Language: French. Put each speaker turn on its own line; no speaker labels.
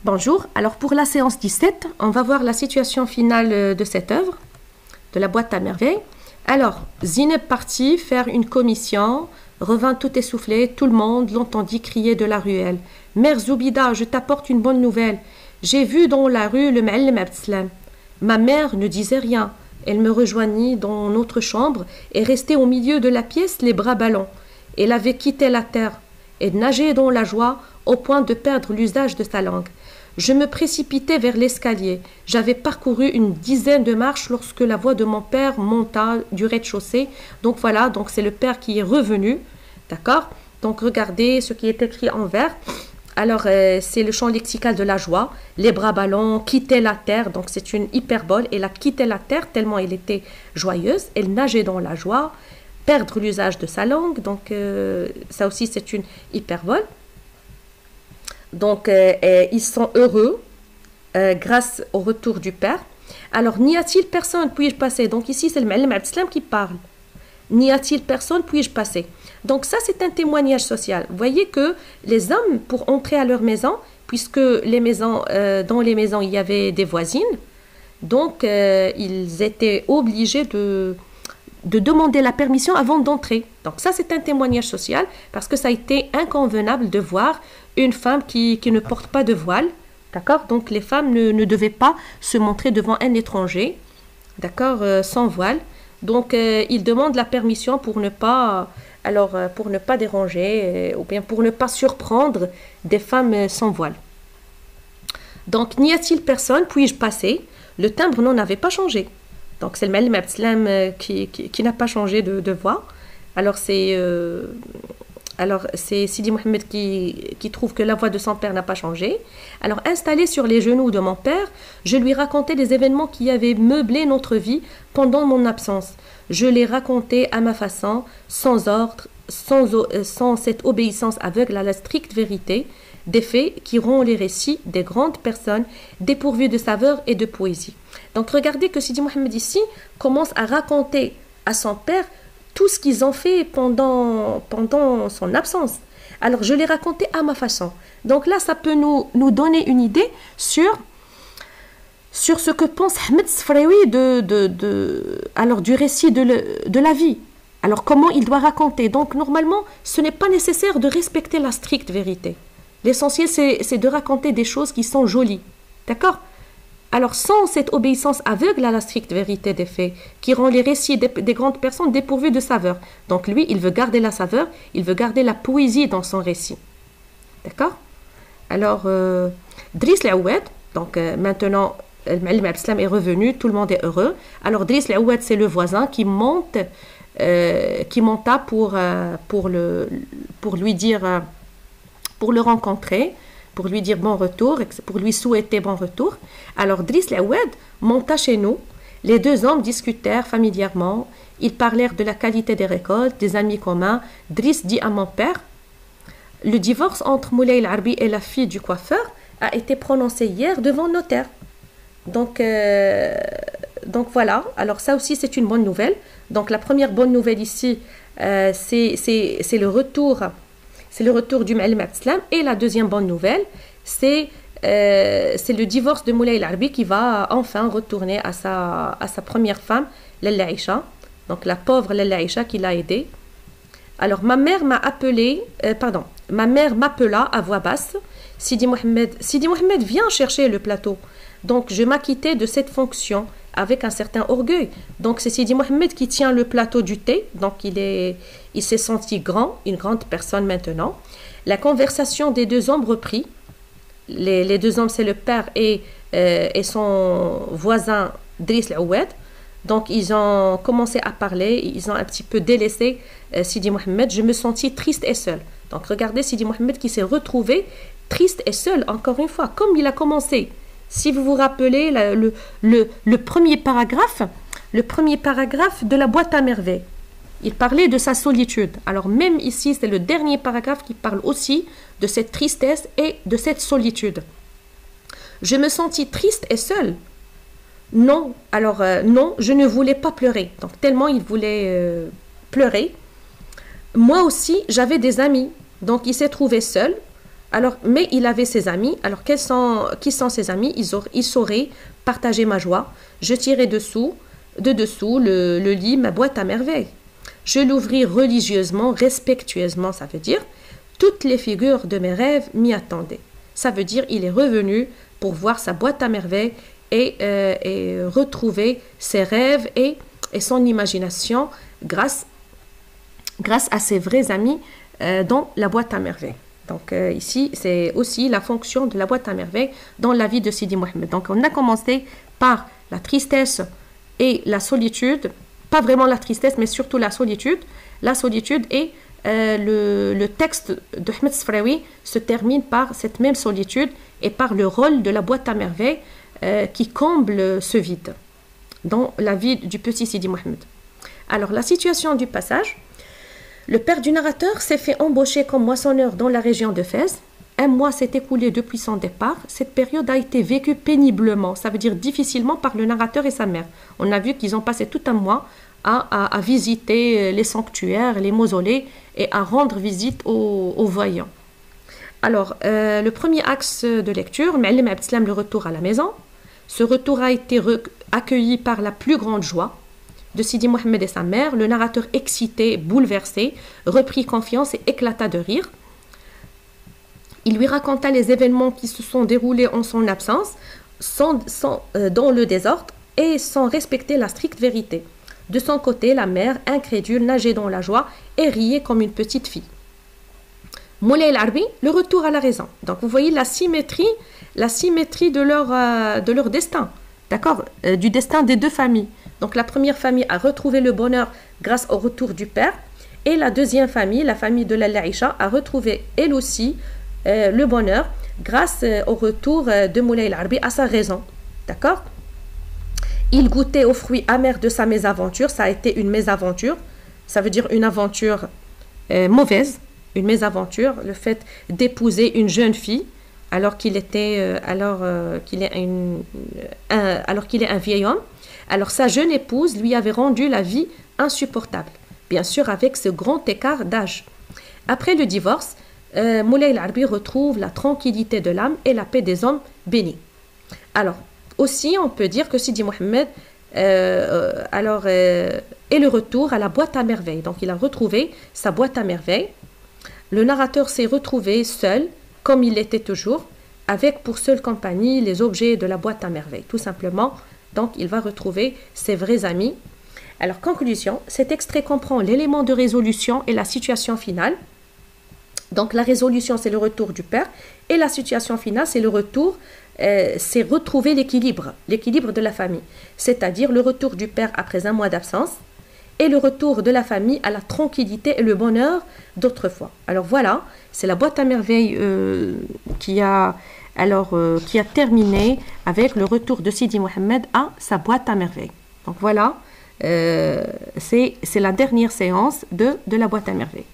Bonjour, alors pour la séance 17, on va voir la situation finale de cette œuvre, de la boîte à merveilles. Alors, Zineb partit faire une commission, revint tout essoufflé, tout le monde l'entendit crier de la ruelle. « Mère Zoubida, je t'apporte une bonne nouvelle. J'ai vu dans la rue le Ma'allim Abdeslam. » Ma mère ne disait rien. Elle me rejoignit dans notre chambre et restait au milieu de la pièce, les bras ballants. Elle avait quitté la terre et nageait dans la joie au point de perdre l'usage de sa langue. Je me précipitai vers l'escalier. J'avais parcouru une dizaine de marches lorsque la voix de mon père monta du rez-de-chaussée. Donc voilà, donc c'est le père qui est revenu. D'accord? Donc regardez ce qui est écrit en vert. Alors c'est le champ lexical de la joie. Les bras ballants, quitter la terre. Donc c'est une hyperbole. Elle a quitté la terre tellement elle était joyeuse. Elle nageait dans la joie. Perdre l'usage de sa langue. Donc ça aussi c'est une hyperbole. Donc, ils sont heureux grâce au retour du Père. Alors, n'y a-t-il personne, puis-je passer? Donc, ici, c'est le Ma'allim Abdeslam qui parle. N'y a-t-il personne, puis-je passer? Donc, ça, c'est un témoignage social. Vous voyez que les hommes, pour entrer à leur maison, puisque les maisons, dans les maisons, il y avait des voisines, donc, ils étaient obligés de demander la permission avant d'entrer. Donc ça, c'est un témoignage social parce que ça a été inconvenable de voir une femme qui ne porte pas de voile. D'accord? Donc les femmes ne devaient pas se montrer devant un étranger, d'accord, sans voile. Donc ils demandent la permission pour ne pas, pour ne pas déranger ou bien pour ne pas surprendre des femmes sans voile. Donc n'y a-t-il personne? Puis-je passer? Le timbre n'en avait pas changé. Donc, c'est le Ma'allim Abdeslam qui n'a pas changé de voix. Alors, c'est Sidi Mohamed qui trouve que la voix de son père n'a pas changé. Alors, installé sur les genoux de mon père, je lui racontais les événements qui avaient meublé notre vie pendant mon absence. Je les racontais à ma façon, sans ordre, sans cette obéissance aveugle à la stricte vérité, des faits qui rendent les récits des grandes personnes dépourvues de saveur et de poésie. Donc regardez que Sidi Mohamed ici commence à raconter à son père tout ce qu'ils ont fait pendant son absence. Alors je l'ai raconté à ma façon. Donc là, ça peut nous donner une idée sur ce que pense Ahmed Sfraoui du récit de la vie. Alors comment il doit raconter. Donc normalement, ce n'est pas nécessaire de respecter la stricte vérité. L'essentiel, c'est de raconter des choses qui sont jolies. D'accord? Alors, sans cette obéissance aveugle à la stricte vérité des faits, qui rend les récits des grandes personnes dépourvus de saveur. Donc, lui, il veut garder la saveur, il veut garder la poésie dans son récit. D'accord? Alors, Driss Laoued, donc maintenant, le Ma'allim Abdeslam est revenu, tout le monde est heureux. Alors, Driss Laoued, c'est le voisin qui monta pour lui dire... pour le rencontrer, pour lui dire bon retour, pour lui souhaiter bon retour. Alors Driss Laoued monta chez nous. Les deux hommes discutèrent familièrement. Ils parlèrent de la qualité des récoltes, des amis communs. Driss dit à mon père, le divorce entre Moulay El-Arbi et la fille du coiffeur a été prononcé hier devant le notaire. Donc voilà, alors ça aussi c'est une bonne nouvelle. Donc la première bonne nouvelle ici, c'est le retour. C'est le retour du Ma'allim Abdeslam. Et la deuxième bonne nouvelle, c'est le divorce de Moulay El-Arbi qui va enfin retourner à sa première femme, Lalla Aïcha. Donc la pauvre Lalla Aïcha qui l'a aidée. Alors ma mère m'appela à voix basse. Sidi Mohamed, viens chercher le plateau. Donc je m'acquittais de cette fonction avec un certain orgueil. Donc c'est Sidi Mohamed qui tient le plateau du thé. Donc il s'est senti grand, une grande personne maintenant. La conversation des deux hommes reprit. Les deux hommes, c'est le père et son voisin Driss Laoued. Donc ils ont commencé à parler, ils ont un petit peu délaissé Sidi Mohamed. Je me sentis triste et seule. Donc regardez Sidi Mohamed qui s'est retrouvé triste et seul, encore une fois, comme il a commencé. Si vous vous rappelez le premier paragraphe de la boîte à merveilles, il parlait de sa solitude. Alors même ici, c'est le dernier paragraphe qui parle aussi de cette tristesse et de cette solitude. Je me sentis triste et seule. Non, non, je ne voulais pas pleurer. Donc tellement il voulait pleurer. Moi aussi, j'avais des amis. Donc il s'est trouvé seul. Alors, mais il avait ses amis. Alors, qui sont ses amis? Ils sauraient partager ma joie. Je tirais de dessous le lit, ma boîte à merveilles. Je l'ouvris religieusement, respectueusement, ça veut dire. Toutes les figures de mes rêves m'y attendaient. Ça veut dire il est revenu pour voir sa boîte à merveilles et retrouver ses rêves et son imagination grâce à ses vrais amis dans la boîte à merveilles. Donc ici, c'est aussi la fonction de la boîte à merveilles dans la vie de Sidi Mohammed. Donc on a commencé par la tristesse et la solitude, pas vraiment la tristesse, mais surtout la solitude. La solitude et le texte de Ahmed Sfraoui se termine par cette même solitude et par le rôle de la boîte à merveilles qui comble ce vide dans la vie du petit Sidi Mohammed. Alors, la situation du passage. Le père du narrateur s'est fait embaucher comme moissonneur dans la région de Fès. Un mois s'est écoulé depuis son départ. Cette période a été vécue péniblement, ça veut dire difficilement, par le narrateur et sa mère. On a vu qu'ils ont passé tout un mois à visiter les sanctuaires, les mausolées et à rendre visite aux voyants. Alors, le premier axe de lecture, Ma'allim Abdeslam, le retour à la maison. Ce retour a été accueilli par la plus grande joie de Sidi Mohammed et sa mère. Le narrateur excité, bouleversé, reprit confiance et éclata de rire. Il lui raconta les événements qui se sont déroulés en son absence, dans le désordre et sans respecter la stricte vérité. De son côté, la mère, incrédule, nageait dans la joie et riait comme une petite fille. Moulay el-Harbi, le retour à la raison. Donc vous voyez la symétrie de leur destin, d'accord, du destin des deux familles. Donc la première famille a retrouvé le bonheur grâce au retour du père, et la deuxième famille, la famille de Lalla Aïcha, a retrouvé elle aussi le bonheur grâce au retour de Moulay el-Harbi à sa raison, d'accord. Il goûtait aux fruits amers de sa mésaventure. Ça a été une mésaventure, ça veut dire une aventure mauvaise, une mésaventure, le fait d'épouser une jeune fille alors qu'il est un vieil homme. Alors sa jeune épouse lui avait rendu la vie insupportable, bien sûr avec ce grand écart d'âge. Après le divorce, Moulay el-Harbi retrouve la tranquillité de l'âme et la paix des hommes bénis. Alors, aussi, on peut dire que Sidi Mohammed est le retour à la boîte à merveilles. Donc, il a retrouvé sa boîte à merveilles. Le narrateur s'est retrouvé seul, comme il l'était toujours, avec pour seule compagnie les objets de la boîte à merveilles, tout simplement. Donc, il va retrouver ses vrais amis. Alors, conclusion, cet extrait comprend l'élément de résolution et la situation finale. Donc, la résolution, c'est le retour du père, et la situation finale, c'est le retour, c'est retrouver l'équilibre de la famille, c'est-à-dire le retour du père après un mois d'absence, et le retour de la famille à la tranquillité et le bonheur d'autrefois. Alors voilà, c'est la boîte à merveilles qui a terminé avec le retour de Sidi Mohammed à sa boîte à merveilles. Donc voilà, c'est la dernière séance de la boîte à merveilles.